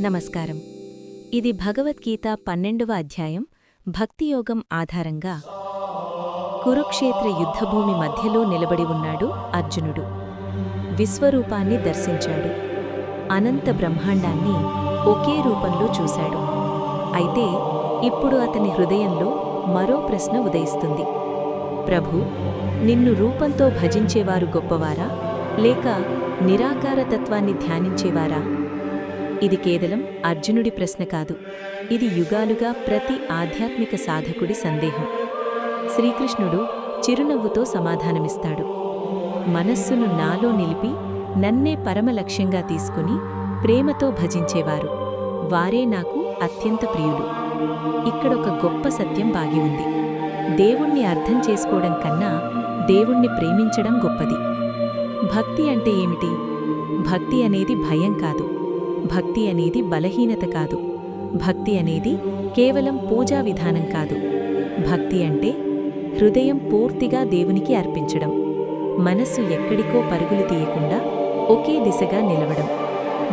నమస్కారం. ఇది భగవద్గీత 12వ అధ్యాయం భక్తియోగం ఆధారంగా కురుక్షేత్ర యుద్ధభూమి మధ్యలో నిలబడి ఉన్నాడు అర్జునుడు. విశ్వరూపాన్ని దర్శించాడు. అనంత బ్రహ్మాండాన్ని ఒకే రూపంలో చూశాడు. అయితే ఇప్పుడు అతని హృదయంలో మరో ప్రశ్న ఉదయిస్తుంది. ప్రభూ, నిన్ను రూపంతో భజించేవారు గొప్పవారా, లేక నిరాకారతత్వాన్ని ధ్యానించేవారా? ఇది కేవలం అర్జునుడి ప్రశ్న కాదు. ఇది యుగాలుగా ప్రతి ఆధ్యాత్మిక సాధకుడి సందేహం. శ్రీకృష్ణుడు చిరునవ్వుతో సమాధానమిస్తాడు. మనస్సును నాలో నిలిపి నన్నే పరమ లక్ష్యంగా తీసుకుని ప్రేమతో భజించేవారు, వారే నాకు అత్యంత ప్రియులు. ఇక్కడొక గొప్ప సత్యం బాగి ఉంది. దేవుణ్ణి అర్థం చేసుకోవడం కన్నా దేవుణ్ణి ప్రేమించడం గొప్పది. భక్తి అంటే ఏమిటి? భక్తి అనేది భయం కాదు. భక్తి అనేది బలహీనత కాదు. భక్తి అనేది కేవలం పూజా విధానం కాదు. భక్తి అంటే హృదయం పూర్తిగా దేవునికి అర్పించడం, మనస్సు ఎక్కడికో పరుగులు తీయకుండా ఒకే దిశగా నిలవడం,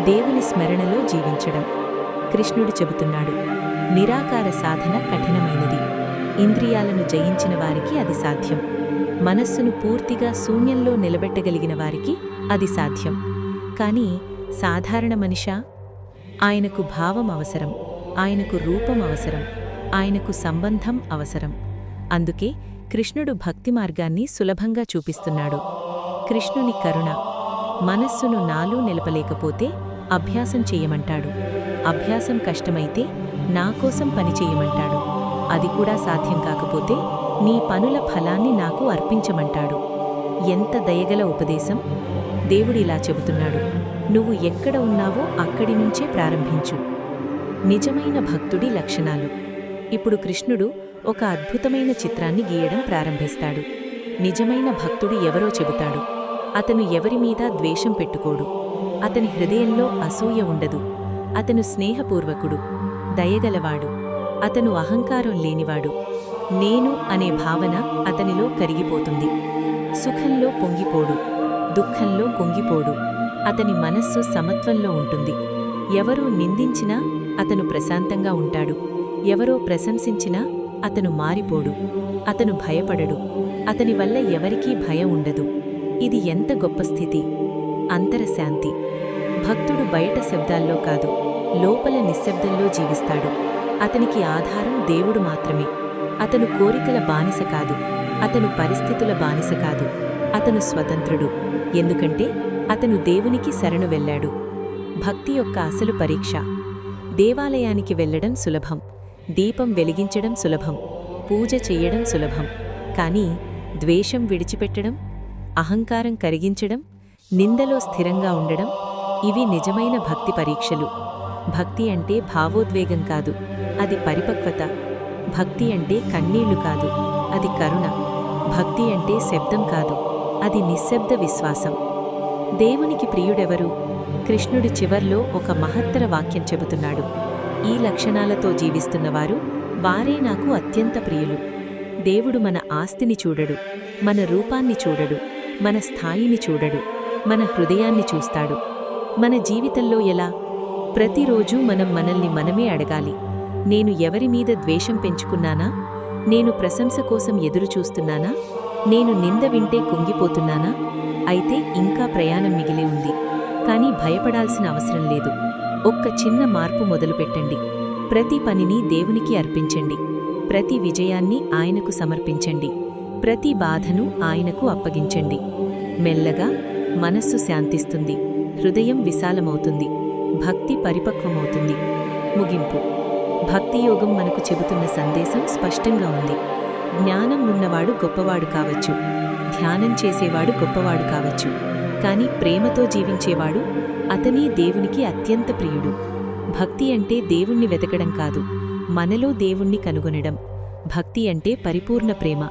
దేవుని స్మరణలో జీవించడం. కృష్ణుడు చెబుతున్నాడు, నిరాకార సాధన కఠినమైనది. ఇంద్రియాలను జయించిన వారికి అది సాధ్యం. మనస్సును పూర్తిగా శూన్యంలో నిలబెట్టగలిగిన వారికి అది సాధ్యం. కానీ సాధారణ మనిషా? ఆయనకు భావం అవసరం, ఆయనకు రూపం అవసరం, ఆయనకు సంబంధం అవసరం. అందుకే కృష్ణుడు భక్తి మార్గాన్ని సులభంగా చూపిస్తున్నాడు. కృష్ణుని కరుణ. మనస్సును నాలో నిలపలేకపోతే అభ్యాసం చెయ్యమంటాడు. అభ్యాసం కష్టమైతే నాకోసం పనిచెయ్యమంటాడు. అది కూడా సాధ్యం కాకపోతే నీ పనుల ఫలాన్ని నాకు అర్పించమంటాడు. ఎంత దయగల ఉపదేశం! దేవుడిలా చెబుతున్నాడు, నువ్వు ఎక్కడ ఉన్నావో అక్కడి నుంచే ప్రారంభించు. నిజమైన భక్తుడి లక్షణాలు. ఇప్పుడు కృష్ణుడు ఒక అద్భుతమైన చిత్రాన్ని గీయడం ప్రారంభిస్తాడు. నిజమైన భక్తుడు ఎవరో చెబుతాడు. అతను ఎవరిమీదా ద్వేషం పెట్టుకోడు. అతని హృదయంలో అసూయ ఉండదు. అతను స్నేహపూర్వకుడు, దయగలవాడు. అతను అహంకారం లేనివాడు. నేను అనే భావన అతనిలో కరిగిపోతుంది. సుఖంలో పొంగిపోడు, దుఃఖంలో కుంగిపోడు. అతని మనస్సు సమత్వంలో ఉంటుంది. ఎవరూ నిందించినా అతను ప్రశాంతంగా ఉంటాడు. ఎవరో ప్రశంసించినా అతను మారిపోడు. అతను భయపడడు. అతని వల్ల ఎవరికీ భయం ఉండదు. ఇది ఎంత గొప్ప స్థితి! అంతరశాంతి. భక్తుడు బయట శబ్దాల్లో కాదు, లోపల నిశ్శబ్దంలో జీవిస్తాడు. అతనికి ఆధారం దేవుడు మాత్రమే. అతను కోరికల బానిస కాదు. అతను పరిస్థితుల బానిస కాదు. అతను స్వతంత్రుడు. ఎందుకంటే అతను దేవునికి శరణు వెళ్ళాడు. భక్తి యొక్క అసలు పరీక్ష. దేవాలయానికి వెళ్లడం సులభం, దీపం వెలిగించడం సులభం, పూజ చెయ్యడం సులభం. కానీ ద్వేషం విడిచిపెట్టడం, అహంకారం కరిగించడం, నిందలో స్థిరంగా ఉండడం, ఇవి నిజమైన భక్తి పరీక్షలు. భక్తి అంటే భావోద్వేగం కాదు, అది పరిపక్వత. భక్తి అంటే కన్నీళ్లు కాదు, అది కరుణ. భక్తి అంటే శబ్దం కాదు, అది నిశ్శబ్ద విశ్వాసం. దేవునికి ప్రియుడెవరు? కృష్ణుడు చివర్లో ఒక మహత్తర వాక్యం చెబుతున్నాడు. ఈ లక్షణాలతో జీవిస్తున్నవారు, వారే నాకు అత్యంత ప్రియులు. దేవుడు మన ఆస్తిని చూడడు, మన రూపాన్ని చూడడు, మన స్థాయిని చూడడు, మన హృదయాన్ని చూస్తాడు. మన జీవితంలో ఎలా? ప్రతిరోజూ మనం మనల్ని మనమే అడగాలి. నేను ఎవరిమీద ద్వేషం పెంచుకున్నానా? నేను ప్రశంస కోసం ఎదురుచూస్తున్నానా? నేను నింద వింటే కుంగిపోతున్నానా? అయితే ఇంకా ప్రయాణం మిగిలే ఉంది. కానీ భయపడాల్సిన అవసరం లేదు. ఒక్క చిన్న మార్పు మొదలుపెట్టండి. ప్రతి పనిని దేవునికి అర్పించండి. ప్రతి విజయాన్ని ఆయనకు సమర్పించండి. ప్రతి బాధను ఆయనకు అప్పగించండి. మెల్లగా మనస్సు శాంతిస్తుంది, హృదయం విశాలమవుతుంది, భక్తి పరిపక్వమవుతుంది. ముగింపు. భక్తియోగం మనకు చెబుతున్న సందేశం స్పష్టంగా ఉంది. జ్ఞానం ఉన్నవాడు గొప్పవాడు కావచ్చు, ధ్యానం చేసేవాడు గొప్పవాడు కావచ్చు, కాని ప్రేమతో జీవించేవాడు, అతనీ దేవునికి అత్యంత ప్రియుడు. భక్తి అంటే దేవుణ్ణి వెతకడం కాదు, మనలో దేవుణ్ణి కనుగొనడం. భక్తి అంటే పరిపూర్ణ ప్రేమ.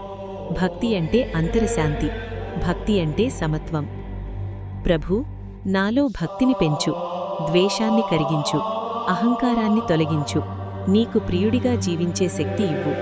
భక్తి అంటే అంతరశాంతి. భక్తి అంటే సమత్వం. ప్రభూ, నాలో భక్తిని పెంచు, ద్వేషాన్ని కరిగించు, అహంకారాన్ని తొలగించు, నీకు ప్రియుడిగా జీవించే శక్తి ఇవ్వు.